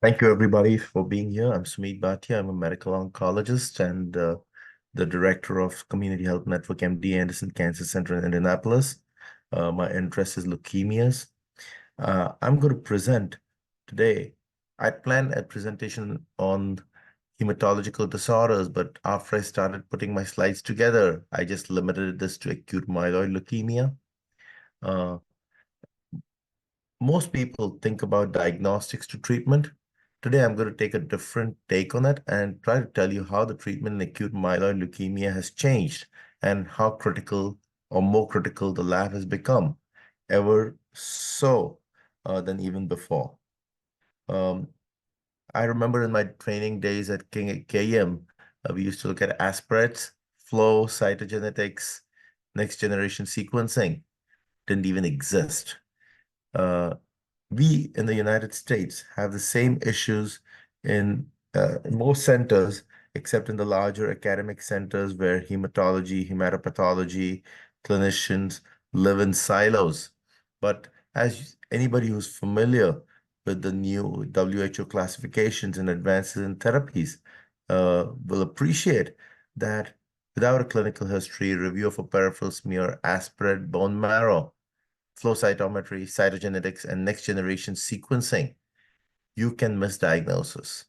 Thank you, everybody, for being here. I'm Sumeet Bhatia. I'm a medical oncologist and the director of Community Health Network MD Anderson Cancer Center in Indianapolis. My interest is leukemias. I'm going to present today. I planned a presentation on hematological disorders, but after I started putting my slides together, I just limited this to acute myeloid leukemia. Uh, Most people think about diagnostics to treatment. Today, I'm going to take a different take on it and try to tell you how the treatment in acute myeloid leukemia has changed and how critical or more critical the lab has become, ever so than even before. Um, I remember in my training days at KM, we used to look at aspirates, flow, cytogenetics, next generation sequencing didn't even exist. Uh, we in the United States have the same issues in most centers, except in the larger academic centers where hematology, hematopathology, clinicians live in silos. But as anybody who's familiar with the new WHO classifications and advances in therapies will appreciate that without a clinical history, review of a peripheral smear, aspirate, bone marrow, flow cytometry, cytogenetics, and next generation sequencing, you can misdiagnosis.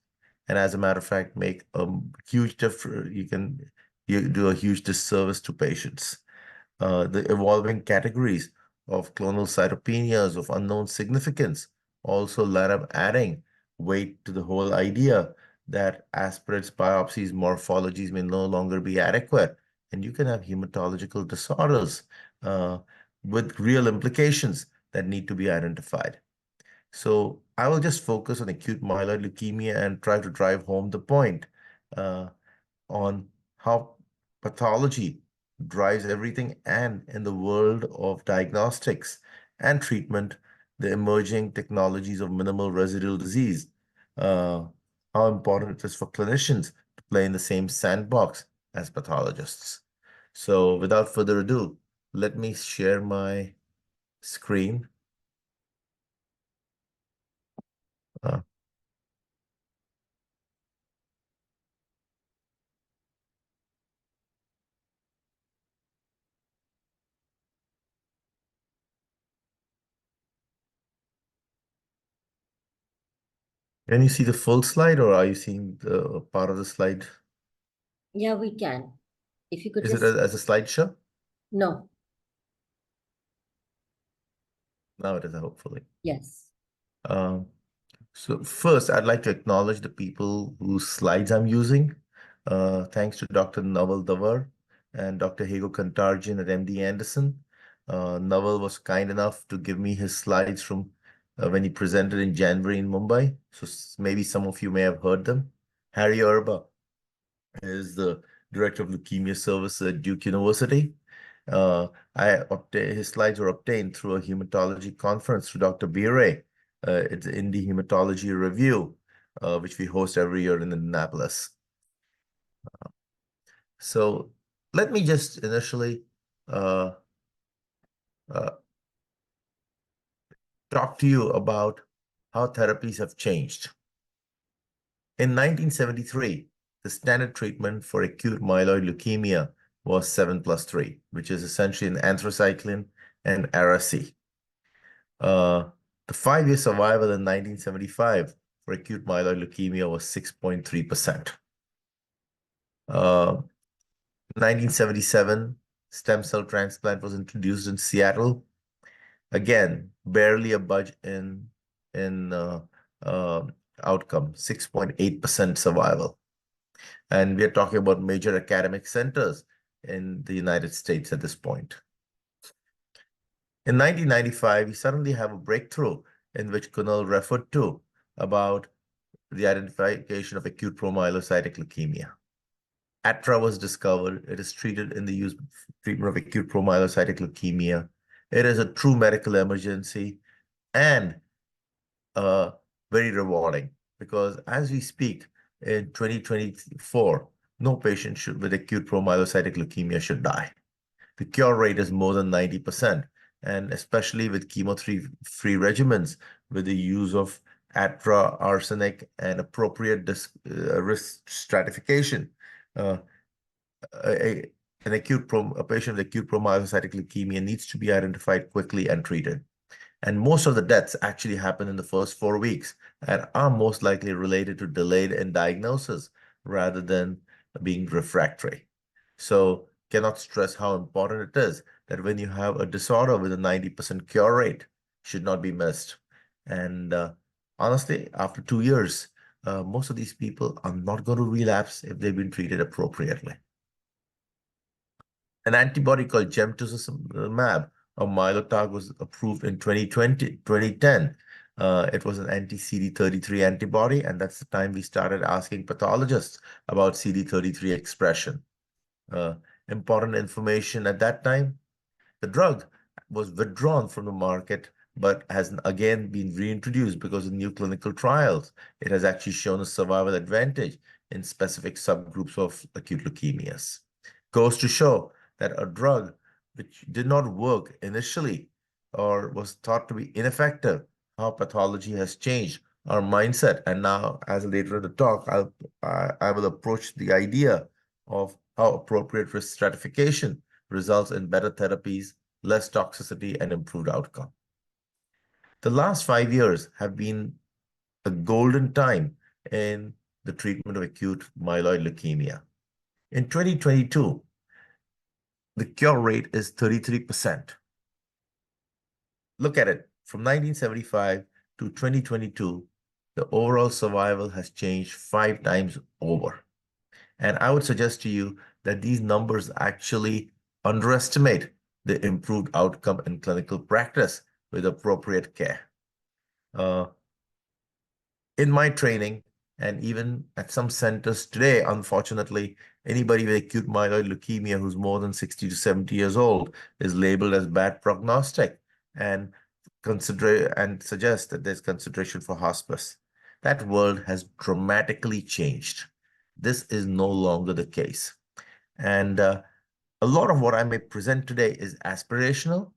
And as a matter of fact, make a huge difference. You do a huge disservice to patients. The evolving categories of clonal cytopenias of unknown significance also led up adding weight to the whole idea that aspirates, biopsies, morphologies may no longer be adequate. And you can have hematological disorders uh, with real implications that need to be identified. So I will just focus on acute myeloid leukemia and try to drive home the point uh, on how pathology drives everything, and in the world of diagnostics and treatment, the emerging technologies of minimal residual disease, uh, how important it is for clinicians to play in the same sandbox as pathologists. So without further ado, let me share my screen. Uh, can you see the full slide, or are you seeing the part of the slide? Yeah, we can. If you could Is it just, as a slideshow? no, Now it is, hopefully. yes. Um, So first, I'd like to acknowledge the people whose slides I'm using. Thanks to Dr. Naval Davar and Dr. Hego Kantarjian at MD Anderson. Naval was kind enough to give me his slides from when he presented in January in Mumbai. So maybe some of you may have heard them. Harry Erba is the Director of Leukemia Services at Duke University. Uh, his slides were obtained through a hematology conference through Dr. Bire. It's Indie Hematology Review, which we host every year in Indianapolis. So let me just initially uh, uh, talk to you about how therapies have changed. In 1973, the standard treatment for acute myeloid leukemia was 7+3, which is essentially an anthracycline and Ara-C. The 5-year survival in 1975 for acute myeloid leukemia was 6.3%. 1977, stem cell transplant was introduced in Seattle. Again, barely a budge in uh, outcome, 6.8% survival. And we are talking about major academic centers in the United States at this point. In 1995, we suddenly have a breakthrough in which Kunal referred to about the identification of acute promyelocytic leukemia. ATRA was discovered. It is treated in the treatment of acute promyelocytic leukemia. It is a true medical emergency and uh, very rewarding because as we speak in 2024, no patient with acute promyelocytic leukemia should die. The cure rate is more than 90%, and especially with chemo-free regimens, with the use of ATRA, arsenic, and appropriate risk stratification. Uh, a, a patient with acute promyelocytic leukemia needs to be identified quickly and treated. And most of the deaths actually happen in the first 4 weeks and are most likely related to delayed in diagnosis rather than being refractory. So, cannot stress how important it is that when you have a disorder with a 90% cure rate, should not be missed. And honestly, after 2 years, most of these people are not going to relapse if they've been treated appropriately. An antibody called gemtuzumab or Mylotarg was approved in 2010. It was an anti-CD33 antibody, and that's the time we started asking pathologists about CD33 expression. Uh, Important information at that time, the drug was withdrawn from the market, but has again been reintroduced because of new clinical trials. It has actually shown a survival advantage in specific subgroups of acute leukemias. Goes to show that a drug which did not work initially or was thought to be ineffective, how pathology has changed our mindset. And now, as later in the talk, I will approach the idea of how appropriate risk stratification results in better therapies, less toxicity, and improved outcome. The last 5 years have been a golden time in the treatment of acute myeloid leukemia. In 2022, the cure rate is 33%. Look at it. From 1975 to 2022, the overall survival has changed 5 times over. And I would suggest to you that these numbers actually underestimate the improved outcome in clinical practice with appropriate care. Uh, in my training, and even at some centers today, unfortunately, anybody with acute myeloid leukemia who's more than 60 to 70 years old is labeled as bad prognostic and suggest that there's consideration for hospice. That world has dramatically changed. This is no longer the case. And a lot of what I may present today is aspirational,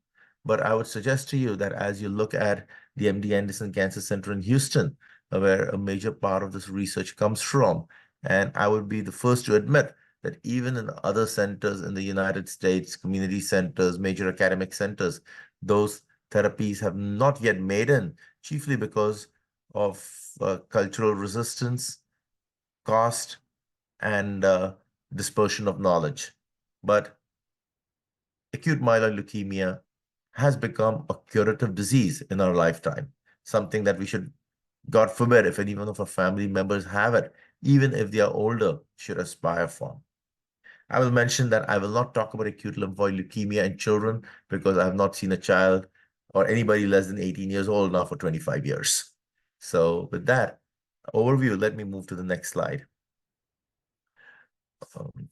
but I would suggest to you that as you look at the MD Anderson Cancer Center in Houston, where a major part of this research comes from, and I would be the first to admit that even in other centers in the United States, community centers, major academic centers, those therapies have not yet made in, chiefly because of cultural resistance, cost, and dispersion of knowledge. But acute myeloid leukemia has become a curative disease in our lifetime, something that we should, God forbid, if any one of our family members have it, even if they are older, should aspire for. I will mention that I will not talk about acute lymphoid leukemia in children because I have not seen a child or anybody less than 18 years old now for 25 years. So with that overview, let me move to the next slide. Um,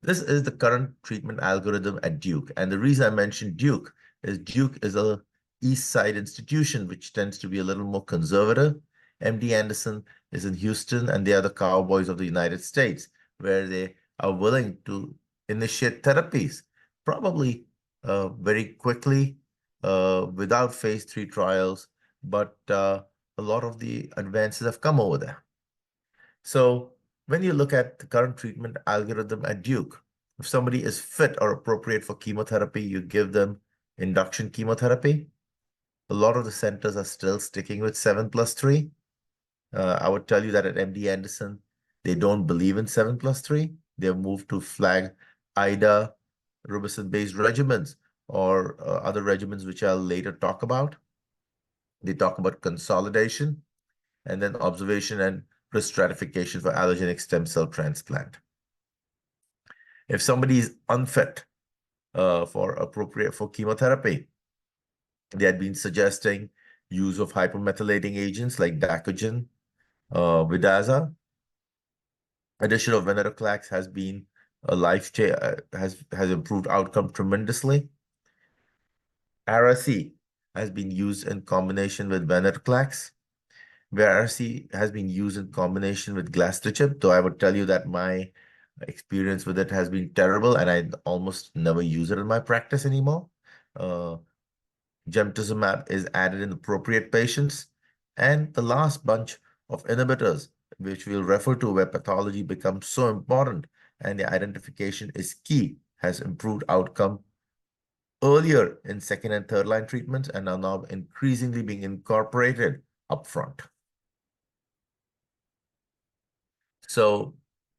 This is the current treatment algorithm at Duke. And the reason I mentioned Duke is a East Side institution, which tends to be a little more conservative. MD Anderson is in Houston, and they are the cowboys of the United States, where they are willing to initiate therapies, probably very quickly, without phase 3 trials, but a lot of the advances have come over there. So when you look at the current treatment algorithm at Duke, if somebody is fit or appropriate for chemotherapy, you give them induction chemotherapy. A lot of the centers are still sticking with 7+3. I would tell you that at MD Anderson, they don't believe in 7+3. They've moved to flag IDA, rubicin-based regimens, or other regimens which I'll later talk about. They talk about consolidation and then observation and risk stratification for allogeneic stem cell transplant. If somebody is unfit for chemotherapy, they had been suggesting use of hypermethylating agents like Dacogen, Vidaza. Addition of venetoclax has been a has improved outcome tremendously. Ara-C has been used in combination with venetoclax, where Ara-C has been used in combination with glastrechip, though I would tell you that my experience with it has been terrible and I almost never use it in my practice anymore. Gemtuzumab is added in appropriate patients. And the last bunch of inhibitors, which we'll refer to where pathology becomes so important and the identification is key, has improved outcome earlier in second and third line treatments and are now increasingly being incorporated upfront. So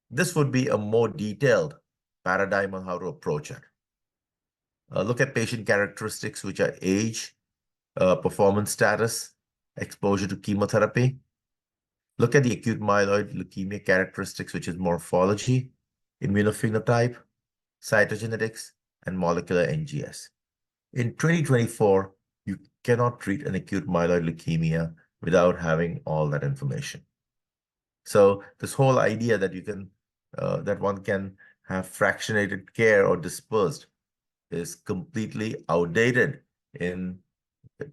this would be a more detailed paradigm on how to approach it. Look at patient characteristics, which are age, performance status, exposure to chemotherapy. Look at the acute myeloid leukemia characteristics, which is morphology, immunophenotype, cytogenetics, and molecular NGS. In 2024, you cannot treat an acute myeloid leukemia without having all that information. So this whole idea that that one can have fractionated care or dispersed is completely outdated in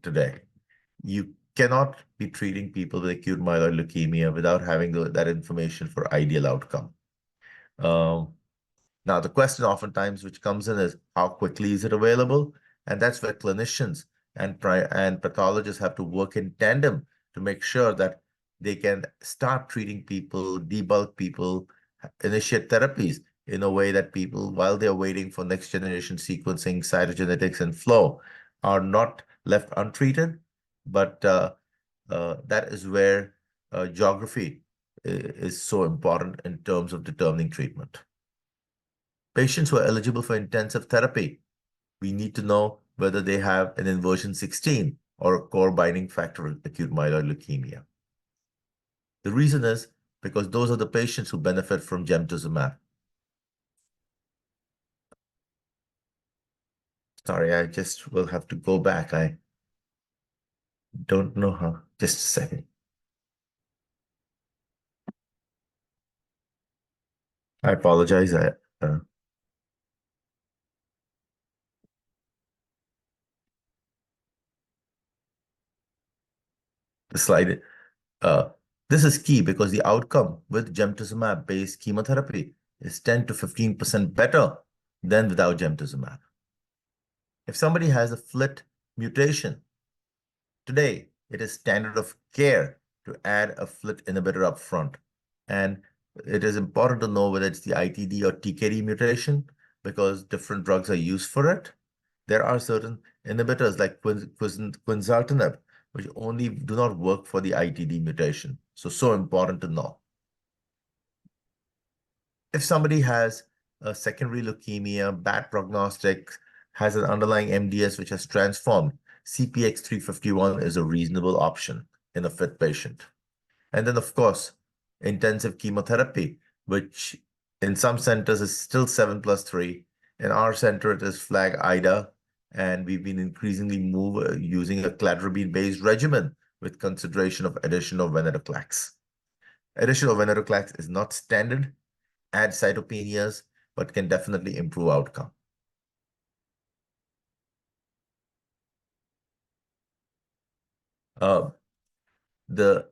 today. You cannot be treating people with acute myeloid leukemia without having that information for ideal outcome. Um, Now, the question oftentimes which comes in is how quickly is it available? And that's where clinicians and pathologists have to work in tandem to make sure that they can start treating people, debulk people, initiate therapies in a way that people, while they're waiting for next generation sequencing, cytogenetics, and flow, are not left untreated. But that is where geography is so important in terms of determining treatment. Patients who are eligible for intensive therapy, we need to know whether they have an inversion 16 or a core binding factor acute myeloid leukemia. The reason is because those are the patients who benefit from gemtuzumab. Sorry, I just will have to go back. I don't know how. Just a second. I apologize. The slide. Uh, this is key because the outcome with gemtuzumab-based chemotherapy is 10 to 15% better than without gemtuzumab. If somebody has a FLT mutation, today it is standard of care to add a FLT inhibitor up front. And it is important to know whether it's the ITD or TKD mutation because different drugs are used for it. There are certain inhibitors like quizartinib, which only do not work for the ITD mutation. So important to know. If somebody has a secondary leukemia, bad prognostic, has an underlying MDS which has transformed, CPX-351 is a reasonable option in a fit patient. And then, of course, intensive chemotherapy, which in some centers is still 7+3. In our center, it is flag IDA, and we've been increasingly using a cladribine-based regimen with consideration of addition of venetoclax. Addition of venetoclax is not standard, adds cytopenias, but can definitely improve outcome. Uh, the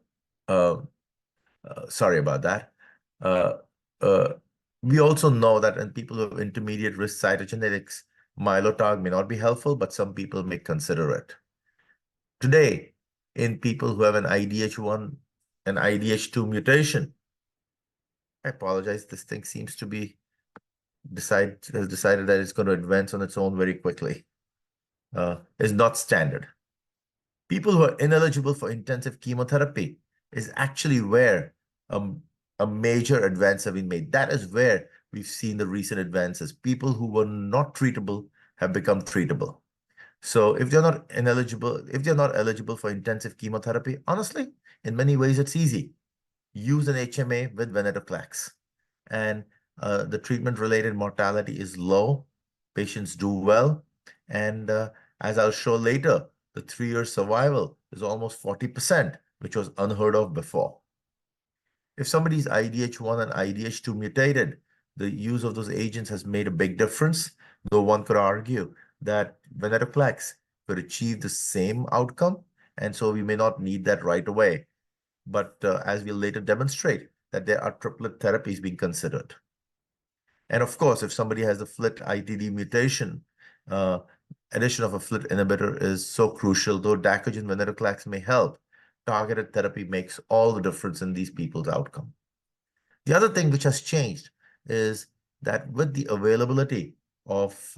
Sorry about that. Uh, uh, we also know that in people who have intermediate risk cytogenetics, Mylotarg may not be helpful, but some people may consider it. Today, in people who have an IDH1 and IDH2 mutation, I apologize, this thing seems to be has decided that it's going to advance on its own very quickly. Is not standard. People who are ineligible for intensive chemotherapy is actually where a major advance have been made. That is where we've seen the recent advances. People who were not treatable have become treatable. So if they're not eligible for intensive chemotherapy, honestly, in many ways, it's easy. Use an HMA with venetoclax. And the treatment-related mortality is low. Patients do well. And as I'll show later, the 3-year survival is almost 40%, which was unheard of before. If somebody's IDH1 and IDH2 mutated, the use of those agents has made a big difference, though one could argue that venetoclax could achieve the same outcome, and so we may not need that right away. But as we'll later demonstrate, that there are triplet therapies being considered. And of course, if somebody has a FLT ITD mutation, addition of a FLT inhibitor is so crucial, though Dacogen and venetoclax may help. Targeted therapy makes all the difference in these people's outcome. The other thing which has changed is that with the availability of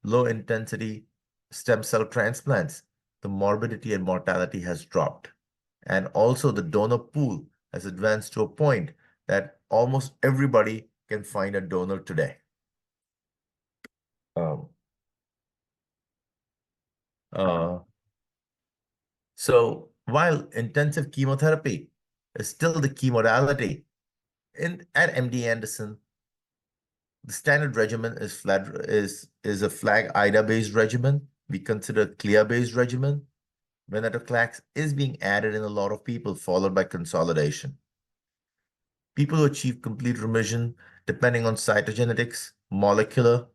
low-intensity stem cell transplants, the morbidity and mortality has dropped. And also the donor pool has advanced to a point that almost everybody can find a donor today. Um, uh, so while intensive chemotherapy is still the key modality, at MD Anderson, the standard regimen is a flag IDA-based regimen. We consider clear-based regimen. Venetoclax is being added in a lot of people, followed by consolidation. People who achieve complete remission, depending on cytogenetics, molecular,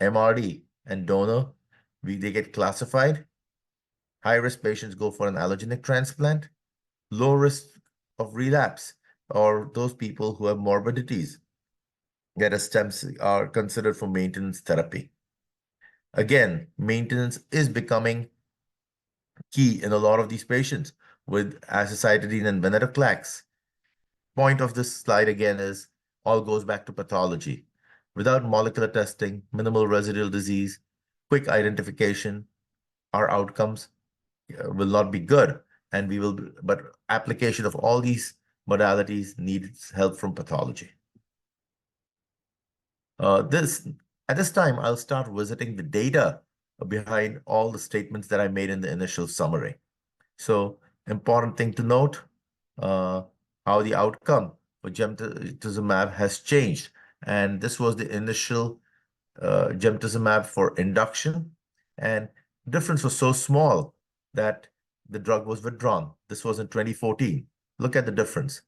MRD, and donor, they get classified. High-risk patients go for an allogeneic transplant. Low risk of relapse, or those people who have morbidities, get a stem cell, are considered for maintenance therapy. Again, maintenance is becoming key in a lot of these patients with azacitidine and venetoclax. Point of this slide again is all goes back to pathology. Without molecular testing, minimal residual disease, quick identification, our outcomes will not be good, and but application of all these modalities needs help from pathology. This At this time, I'll start visiting the data behind all the statements that I made in the initial summary. So, important thing to note, how the outcome for gemtuzumab has changed. And this was the initial gemtuzumab for induction. And difference was so small that the drug was withdrawn. This was in 2014. Look at the difference.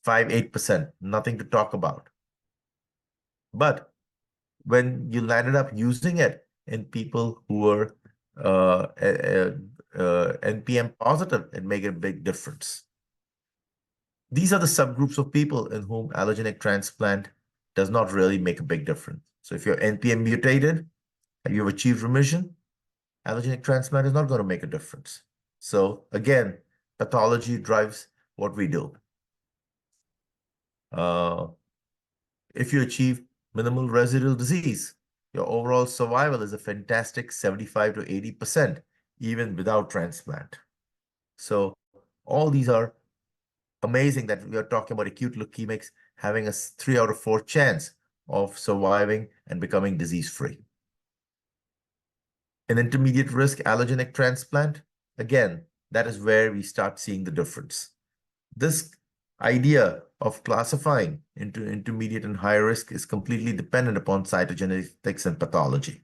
5-8%, nothing to talk about. But when you landed up using it in people who were NPM positive, it made a big difference. These are the subgroups of people in whom allogeneic transplant does not really make a big difference. So if you're NPM mutated and you've achieved remission, allogeneic transplant is not going to make a difference. So again, pathology drives what we do. Uh, if you achieve minimal residual disease, your overall survival is a fantastic 75 to 80%, even without transplant. So all these are amazing that we are talking about acute leukemics having a 3 out of 4 chance of surviving and becoming disease-free. In intermediate risk allogeneic transplant, again, that is where we start seeing the difference. This idea of classifying into intermediate and high risk is completely dependent upon cytogenetics and pathology.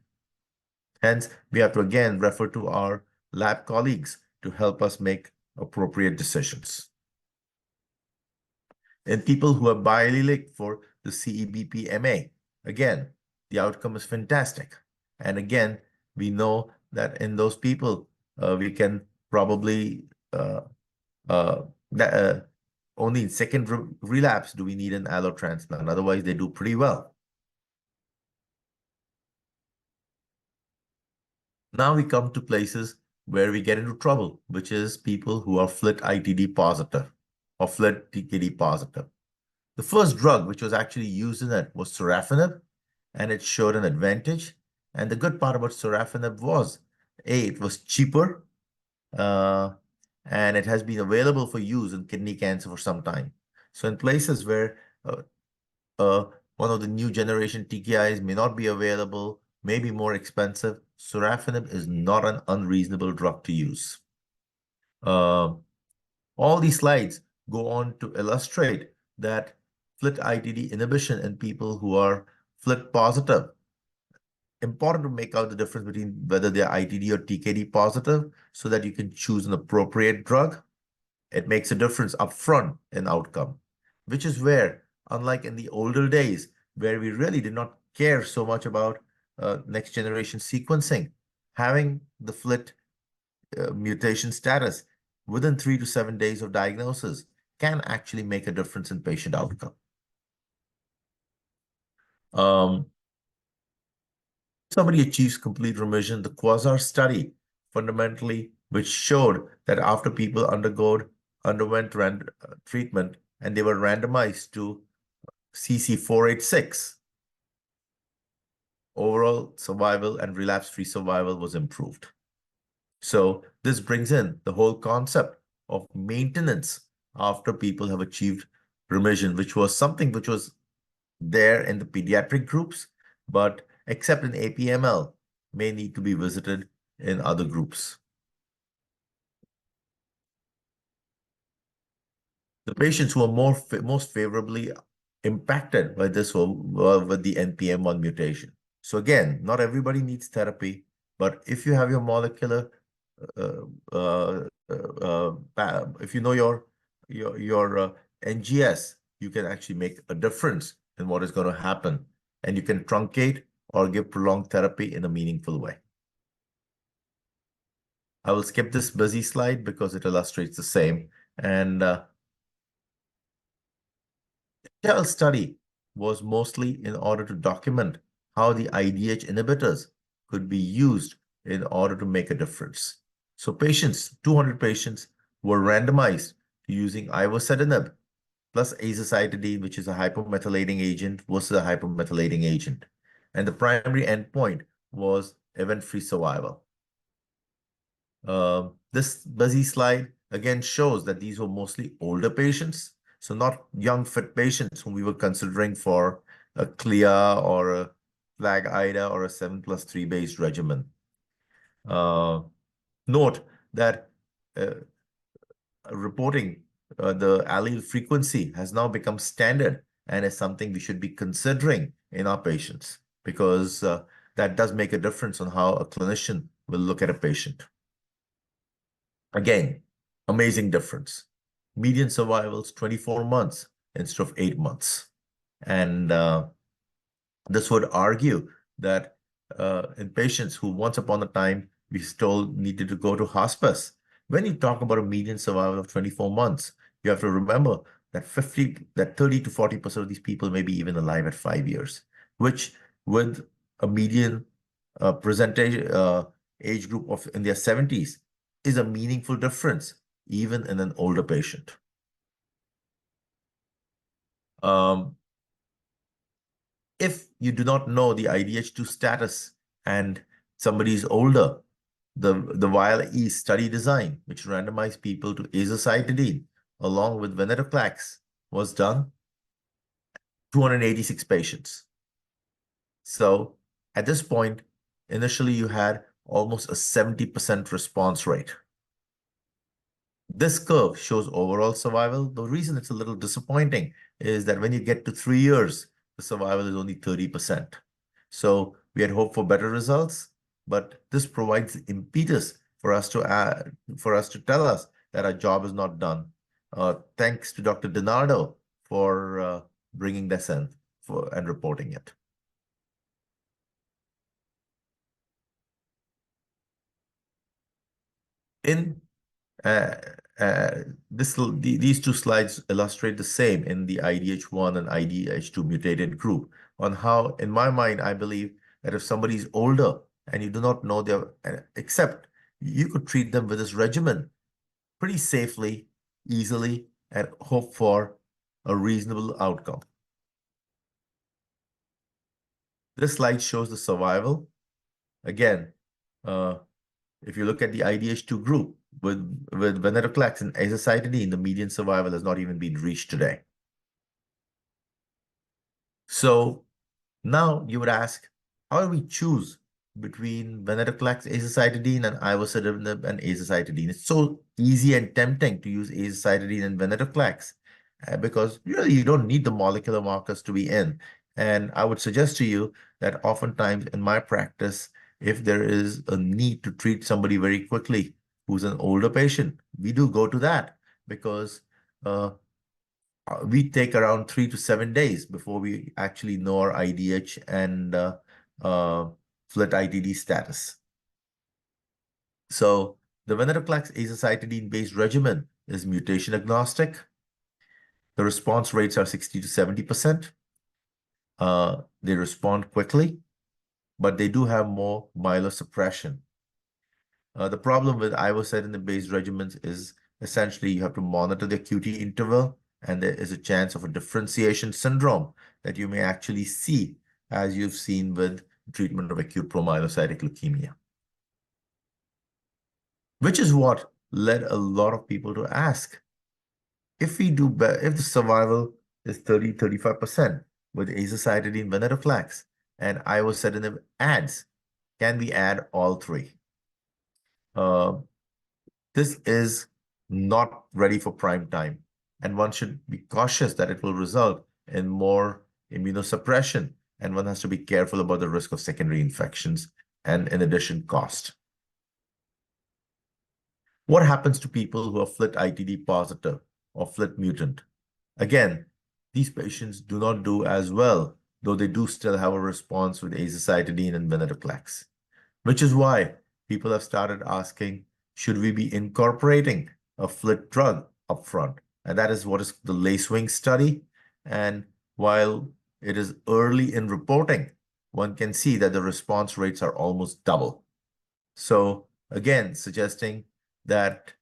Hence, we have to again refer to our lab colleagues to help us make appropriate decisions. In people who are biallelic for the CEBP-MA, again, the outcome is fantastic. And again, we know that in those people, we can probably only in second relapse do we need an allo transplant. Otherwise, they do pretty well. Now we come to places where we get into trouble, which is people who are FLT-ITD positive or FLT-TKD positive. The first drug which was actually used in it was sorafenib, and it showed an advantage. And the good part about sorafenib was, A, it was cheaper, and it has been available for use in kidney cancer for some time. So in places where one of the new generation TKIs may not be available, may be more expensive, sorafenib is not an unreasonable drug to use. All these slides go on to illustrate that FLT-ITD inhibition in people who are FLT positive. Important to make out the difference between whether they're ITD or TKD positive so that you can choose an appropriate drug. It makes a difference upfront in outcome, which is where, unlike in the older days, where we really did not care so much about next generation sequencing, having the FLT mutation status within 3 to 7 days of diagnosis can actually make a difference in patient outcome. Somebody achieves complete remission, the Quasar study fundamentally, which showed that after people underwent treatment and they were randomized to CC486, overall survival and relapse-free survival was improved. So this brings in the whole concept of maintenance after people have achieved remission, which was something which was there in the pediatric groups, but except in APML, may need to be visited in other groups. The patients who are most favorably impacted by this were with the NPM1 mutation. So again, not everybody needs therapy, but if you have your molecular, uh, uh, if you know your NGS, you can actually make a difference in what is going to happen, and you can truncate or give prolonged therapy in a meaningful way. I will skip this busy slide because it illustrates the same. And Shell study was mostly in order to document how the IDH inhibitors could be used in order to make a difference. So 200 patients, were randomized to using ivosidenib plus azacitidine, which is a hypomethylating agent, versus a hypomethylating agent. And the primary endpoint was event-free survival. This busy slide again shows that these were mostly older patients, so not young fit patients whom we were considering for a CLIA or a FLAG IDA or a 7+3 based regimen. Note that reporting the allele frequency has now become standard and is something we should be considering in our patients, because that does make a difference on how a clinician will look at a patient. Again, amazing difference. Median survival is 24 months instead of 8 months. And this would argue that in patients who once upon a time we still needed to go to hospice, when you talk about a median survival of 24 months, you have to remember that 30 to 40% of these people may be even alive at 5 years, which with a median presentation age group of in their 70s is a meaningful difference, even in an older patient. Um, if you do not know the IDH2 status and somebody is older, the VIALE study design, which randomized people to azacitidine along with venetoclax, was done 286 patients. So at this point, initially you had almost a 70% response rate. This curve shows overall survival. The reason it's a little disappointing is that when you get to 3 years, the survival is only 30%. So we had hoped for better results, but this provides impetus for us to tell us that our job is not done. Thanks to Dr. DiNardo for bringing this in and reporting it. In uh, these two slides illustrate the same in the IDH1 and IDH2 mutated group on how, in my mind, I believe that if somebody is older and you do not know except you could treat them with this regimen pretty safely, easily, and hope for a reasonable outcome. This slide shows the survival. Again, if you look at the IDH2 group with venetoclax and azacitidine, the median survival has not even been reached today. So now you would ask, how do we choose between venetoclax, azacitidine, and ivosidenib and azacitidine? It's so easy and tempting to use azacitidine and venetoclax because really you don't need the molecular markers to be in. And I would suggest to you that oftentimes in my practice, if there is a need to treat somebody very quickly who's an older patient, we do go to that because we take around 3 to 7 days before we actually know our IDH and FLT ITD status. So the venetoclax azacitidine-based regimen is mutation agnostic. The response rates are 60 to 70%. They respond quickly. but they do have more myelosuppression. The problem with ivosidenib-based regimens is essentially you have to monitor the QT interval, and there is a chance of a differentiation syndrome that you may actually see, as you've seen with treatment of acute promyelocytic leukemia. Which is what led a lot of people to ask, if the survival is 30-35% with azacitidine venetoclax and ivosidenib adds, can we add all three? Uh, this is not ready for prime time, and one should be cautious that it will result in more immunosuppression, and one has to be careful about the risk of secondary infections and, in addition, cost. What happens to people who are FLT-ITD positive or FLT mutant? Again, these patients do not do as well, though they do still have a response with azacitidine and venetoclax, which is why people have started asking, should we be incorporating a FLT drug upfront? And that is what is the LACE-WING study. And while it is early in reporting, one can see that the response rates are almost double. So again, suggesting that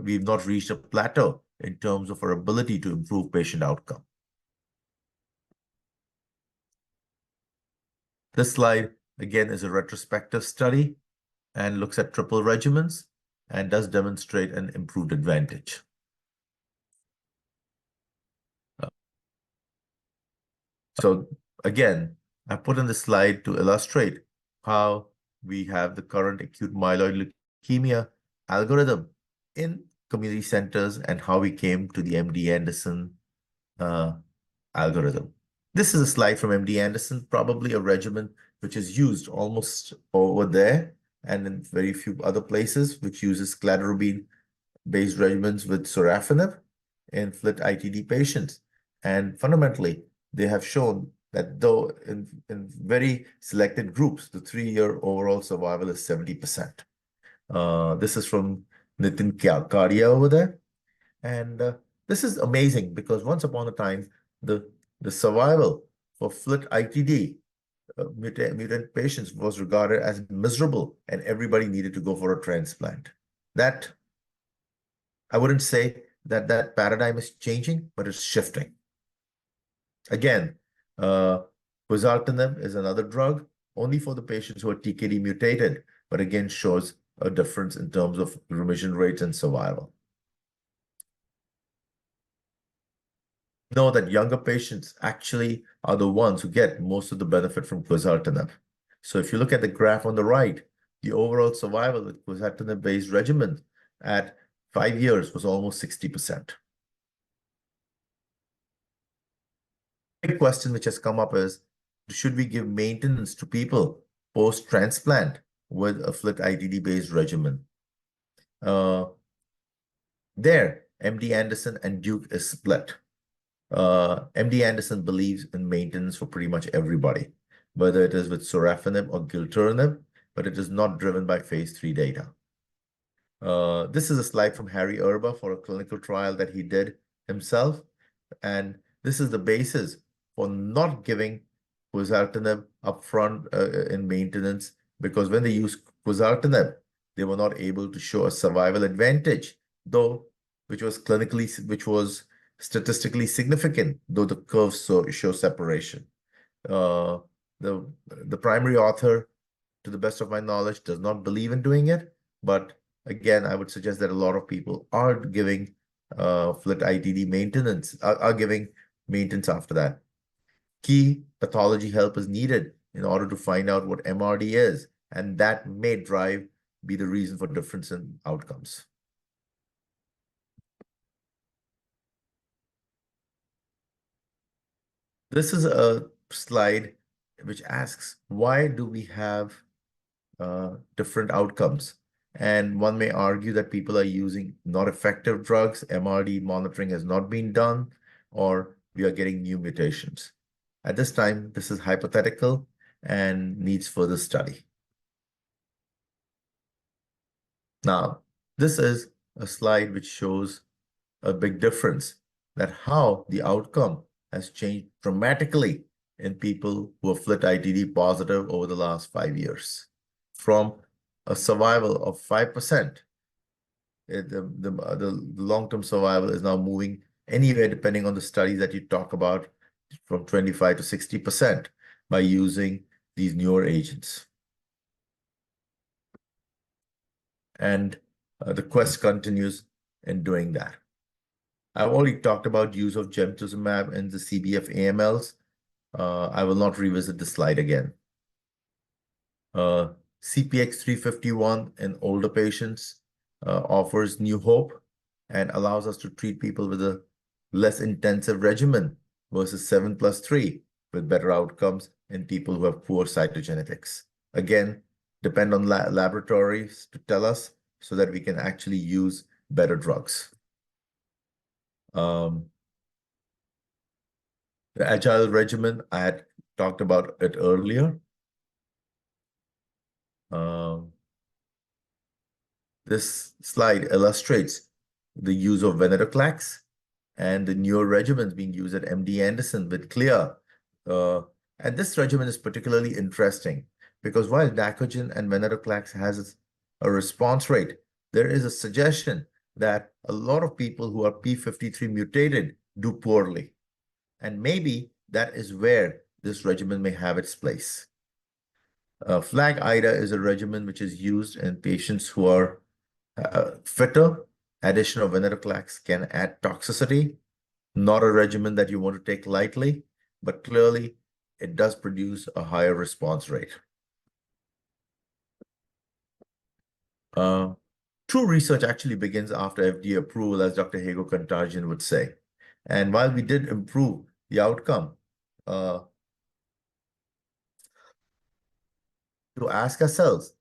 we've not reached a plateau in terms of our ability to improve patient outcome. This slide, again, is a retrospective study and looks at triple regimens and does demonstrate an improved advantage. So again, I put in the slide to illustrate how we have the current acute myeloid leukemia algorithm in community centers and how we came to the MD Anderson algorithm. This is a slide from MD Anderson, probably a regimen which is used almost over there and in very few other places, which uses cladribine-based regimens with sorafenib in FLT-ITD patients. And fundamentally, they have shown that though in very selected groups, the 3-year overall survival is 70%. This is from Nitin Kadia over there. And this is amazing because once upon a time, the survival for FLT-ITD mutant patients was regarded as miserable, and everybody needed to go for a transplant. That, I wouldn't say that that paradigm is changing, but it's shifting. Again, quizartinib is another drug only for the patients who are TKD mutated, but again shows a difference in terms of remission rates and survival. Know that younger patients actually are the ones who get most of the benefit from quizartinib. So if you look at the graph on the right, the overall survival with quizartinib-based regimen at 5 years was almost 60%. Big question which has come up is, should we give maintenance to people post-transplant with a FLT-ITD-based regimen? There, MD Anderson and Duke is split. MD Anderson believes in maintenance for pretty much everybody, whether it is with sorafenib or gilteritinib, but it is not driven by phase 3 data. This is a slide from Harry Erba for a clinical trial that he did himself, and this is the basis for not giving quizartinib upfront in maintenance, because when they used quizartinib, they were not able to show a survival advantage, though which was statistically significant, though the curves show separation. The primary author, to the best of my knowledge, does not believe in doing it, but again, I would suggest that a lot of people are giving FLT-ITD maintenance, are giving maintenance after that. Key pathology help is needed in order to find out what MRD is, and that may be the reason for difference in outcomes. This is a slide which asks, why do we have different outcomes? And one may argue that people are using not effective drugs, MRD monitoring has not been done, or we are getting new mutations. At this time, this is hypothetical and needs further study. Now, this is a slide which shows a big difference, that how the outcome has changed dramatically in people who are FLT-ITD positive over the last 5 years. From a survival of 5%, the long-term survival is now moving anywhere, depending on the studies that you talk about, from 25 to 60% by using these newer agents. And the quest continues in doing that. I've already talked about use of gemtuzumab in the CBF AMLs. I will not revisit the slide again. CPX 351 in older patients offers new hope and allows us to treat people with a less intensive regimen versus 7+3 with better outcomes in people who have poor cytogenetics. Again, depend on laboratories to tell us so that we can actually use better drugs. The agile regimen, I had talked about it earlier. This slide illustrates the use of venetoclax and the newer regimens being used at MD Anderson with CLEAR. And this regimen is particularly interesting because while dacogen and venetoclax has a response rate, there is a suggestion that a lot of people who are p53 mutated do poorly. And maybe that is where this regimen may have its place. FLAG-IDA is a regimen which is used in patients who are fitter. Addition of venetoclax can add toxicity. Not a regimen that you want to take lightly, but clearly it does produce a higher response rate. True research actually begins after FDA approval, as Dr. Hego Kantarjian would say. And while we did improve the outcome, to ask ourselves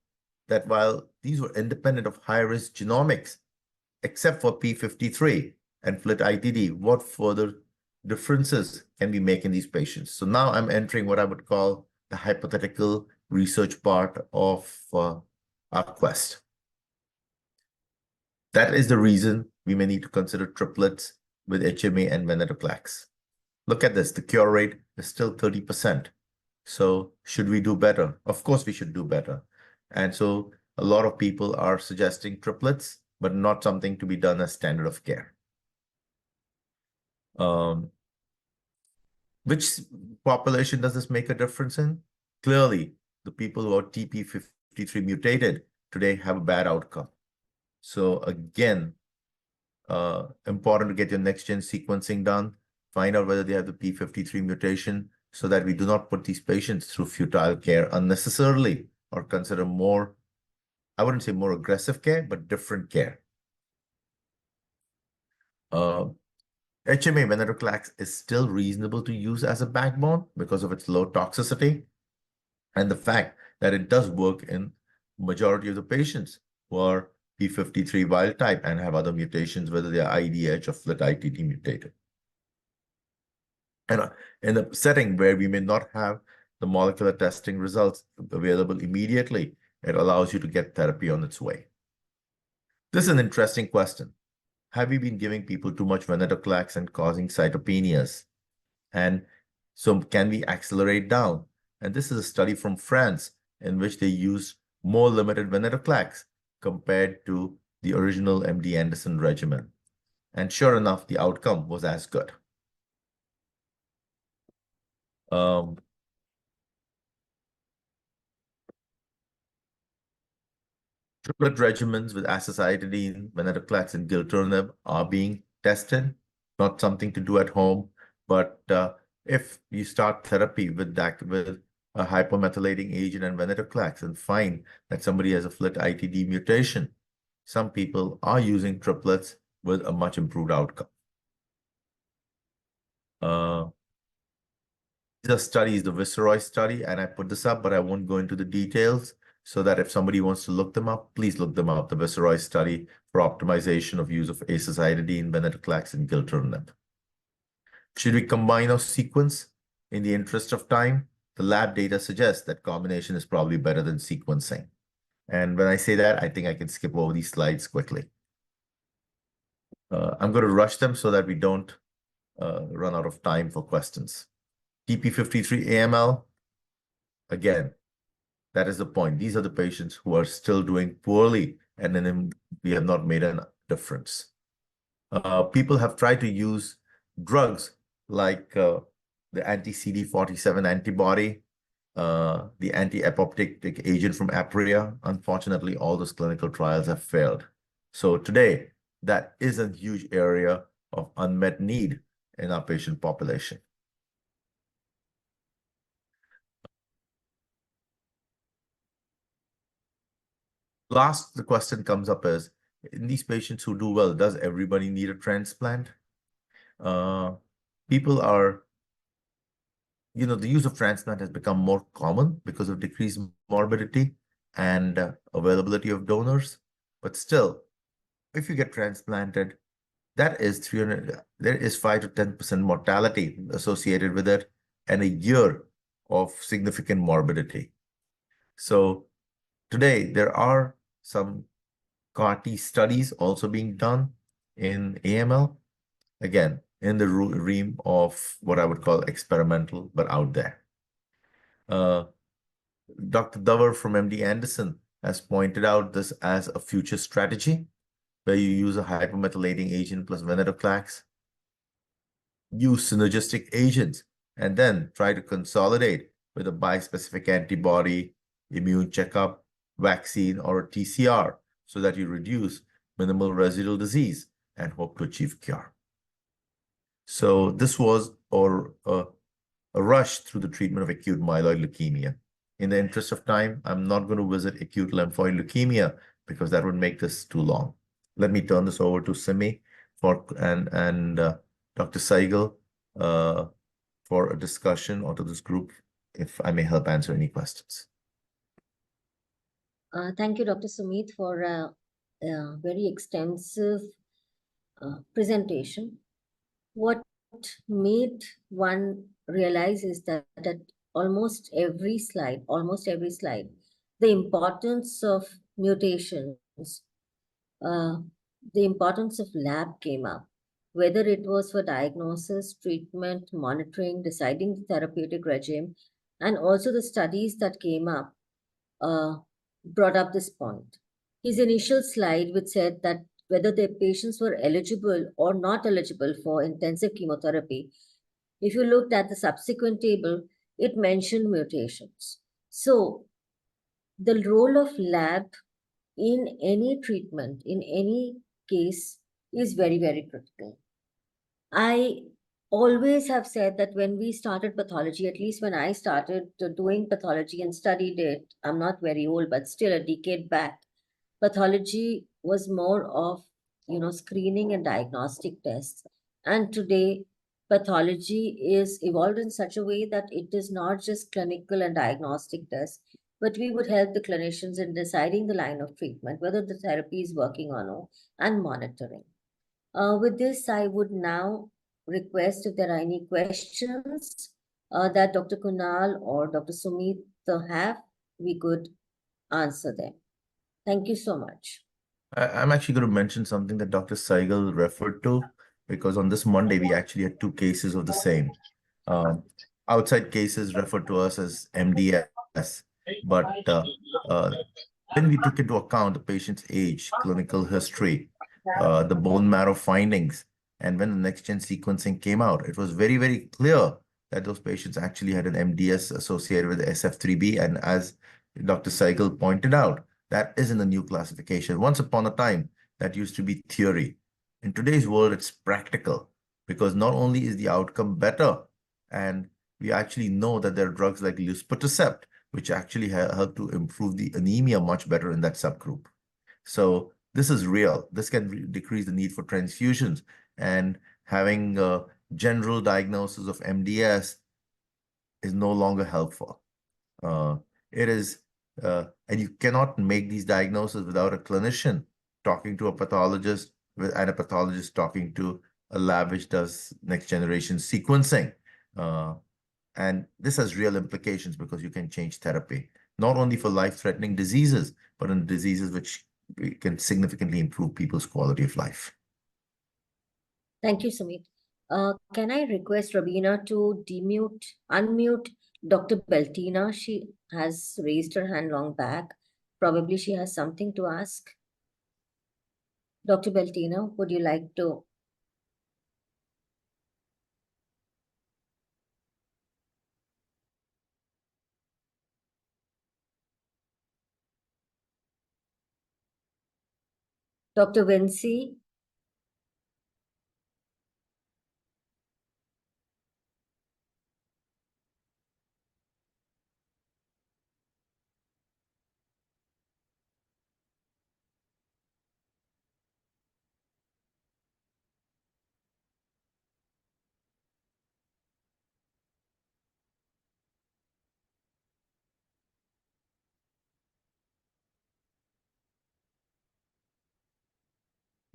that while these were independent of high-risk genomics, except for p53 and FLT-ITD, what further differences can we make in these patients? So now I'm entering what I would call the hypothetical research part of our quest. That is the reason we may need to consider triplets with HMA and venetoclax. Look at this, the cure rate is still 30%. So should we do better? Of course we should do better. And so a lot of people are suggesting triplets, but not something to be done as standard of care. Which population does this make a difference in? Clearly, the people who are TP53 mutated today have a bad outcome. So again, important to get your next-gen sequencing done, find out whether they have the p53 mutation so that we do not put these patients through futile care unnecessarily or consider more, I wouldn't say more aggressive care, but different care. HMA venetoclax is still reasonable to use as a backbone because of its low toxicity and the fact that it does work in majority of the patients who are p53 wild type and have other mutations, whether they are IDH or FLT-ITD mutated. And in a setting where we may not have the molecular testing results available immediately, it allows you to get therapy on its way. This is an interesting question. Have we been giving people too much venetoclax and causing cytopenias? And so can we accelerate down? And this is a study from France in which they used more limited venetoclax compared to the original MD Anderson regimen. And sure enough, the outcome was as good. Triplet regimens with azacitidine, venetoclax, and gilteritinib are being tested. Not something to do at home, but if you start therapy with a hypomethylating agent and venetoclax and find that somebody has a FLT-ITD mutation, some people are using triplets with a much improved outcome. These are studies, the Viceroy study, and I put this up, but I won't go into the details so that if somebody wants to look them up, please look them up, the Viceroy study for optimization of use of azacitidine, venetoclax, and gilteritinib. Should we combine or sequence? In the interest of time, the lab data suggests that combination is probably better than sequencing. And when I say that, I think I can skip over these slides quickly. I'm going to rush them so that we don't run out of time for questions. TP53 AML, again, that is the point. These are the patients who are still doing poorly, and then we have not made a difference. People have tried to use drugs like the anti-CD47 antibody, the anti-apoptotic agent from Apria. Unfortunately, all those clinical trials have failed. So today, that is a huge area of unmet need in our patient population. Last, the question comes up is, in these patients who do well, does everybody need a transplant? People are, the use of transplant has become more common because of decreased morbidity and availability of donors. But still, if you get transplanted, that is 300, there is 5 to 10% mortality associated with it and a year of significant morbidity. So today, there are some CAR-T studies also being done in AML, again, in the realm of what I would call experimental, but out there. Dr. Dover from MD Anderson has pointed out this as a future strategy where you use a hypermethylating agent plus venetoclax, use synergistic agents, and then try to consolidate with a bispecific antibody, immune checkup, vaccine, or a TCR so that you reduce minimal residual disease and hope to achieve cure. So this was a rush through the treatment of acute myeloid leukemia. In the interest of time, I'm not going to visit acute lymphoid leukemia because that would make this too long. Let me turn this over to Simi and Dr. Saigal for a discussion or to this group, if I may help answer any questions. Thank you, Dr. Sumeet, for a very extensive presentation. What made one realize is that at almost every slide, the importance of mutations, uh, the importance of lab came up, whether it was for diagnosis, treatment, monitoring, deciding the therapeutic regime, and also the studies that came up uh, brought up this point. His initial slide, which said that whether the patients were eligible or not eligible for intensive chemotherapy, if you looked at the subsequent table, it mentioned mutations. So the role of lab in any treatment, in any case, is very, very critical. I always have said that when we started pathology, at least when I started doing pathology and studied it, I'm not very old, but still a decade back, pathology was more of, screening and diagnostic tests. And today, pathology is evolved in such a way that it is not just clinical and diagnostic tests, but we would help the clinicians in deciding the line of treatment, whether the therapy is working or no, and monitoring. With this, I would now request if there are any questions that Dr. Kunal or Dr. Sumit have, we could answer them. Thank you so much. I'm actually going to mention something that Dr. Saigal referred to, because on this Monday, we actually had 2 cases of the same. Outside cases referred to us as MDS, but when we took into account the patient's age, clinical history, the bone marrow findings, and when the next-gen sequencing came out, it was very, very clear that those patients actually had an MDS associated with SF3B. And as Dr. Saigal pointed out, that isn't a new classification. Once upon a time, that used to be theory. In today's world, it's practical because not only is the outcome better, and we actually know that there are drugs like luspatercept, which actually help to improve the anemia much better in that subgroup. So this is real. This can decrease the need for transfusions, and having a general diagnosis of MDS is no longer helpful. It is, and you cannot make these diagnoses without a clinician talking to a pathologist and a pathologist talking to a lab which does next generation sequencing. And this has real implications because you can change therapy, not only for life-threatening diseases, but in diseases which can significantly improve people's quality of life. Thank you, Sumit. Can I request Rabina to unmute Dr. Beltina? She has raised her hand long back. Probably she has something to ask. Dr. Beltina, would you like to? Dr. Vinci?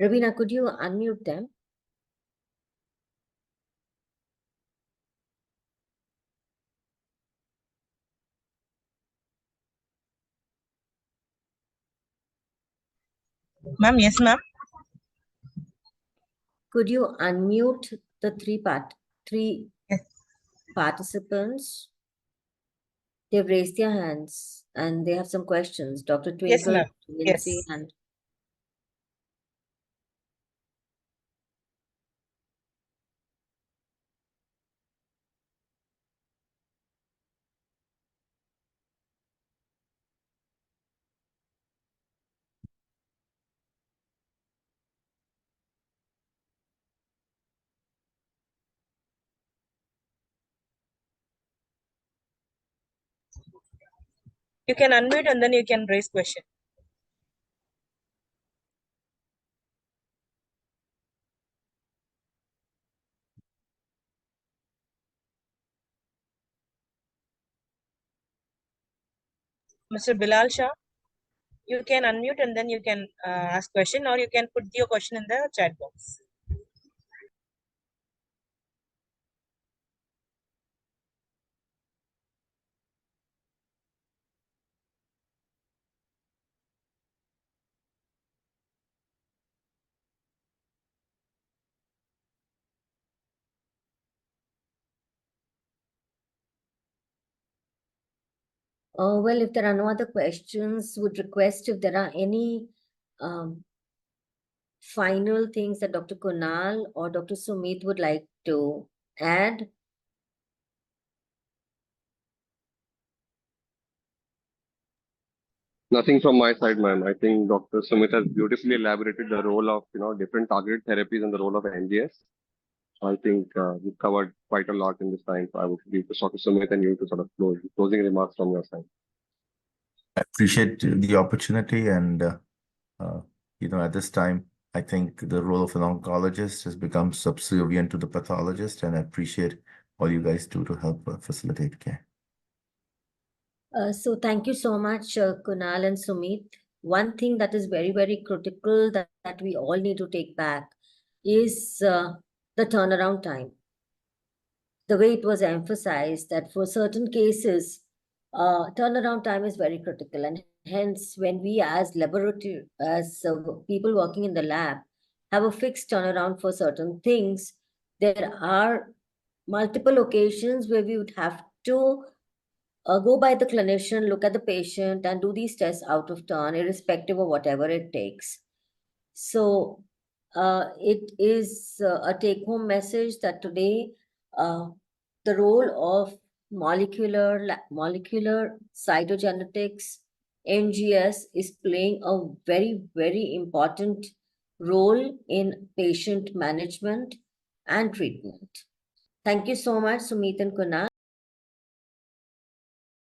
Rabina, could you unmute them? Ma'am, yes, ma'am. Could you unmute the three Yes. participants? They've raised their hands and they have some questions. Dr. Yes, Twinkle, ma'am. Vinci, Yes. and You can unmute and then you can raise question. Mr. Bilal Shah, you can unmute and then you can ask question, or you can put your question in the chat box. well, if there are no other questions, would request if there are any final things that Dr. Kunal or Dr. Sumeet would like to add. Nothing from my side, ma'am. I think Dr. Sumit has beautifully elaborated the role of different targeted therapies and the role of NGS. I think we've covered quite a lot in this time. So I would leave to Dr. Sumit and you to sort of closing remarks from your side. I appreciate the opportunity, and at this time, I think the role of an oncologist has become subservient to the pathologist, and I appreciate all you guys do to help facilitate care. So thank you so much, Kunal and Sumeet. One thing that is very, very critical that we all need to take back is the turnaround time. The way it was emphasized that for certain cases, turnaround time is very critical. And hence, when we as people working in the lab have a fixed turnaround for certain things, there are multiple occasions where we would have to go by the clinician, look at the patient, and do these tests out of turn, irrespective of whatever it takes. So it is a take-home message that today the role of molecular cytogenetics, NGS, is playing a very, very important role in patient management and treatment. Thank you so much, Sumeet and Kunal.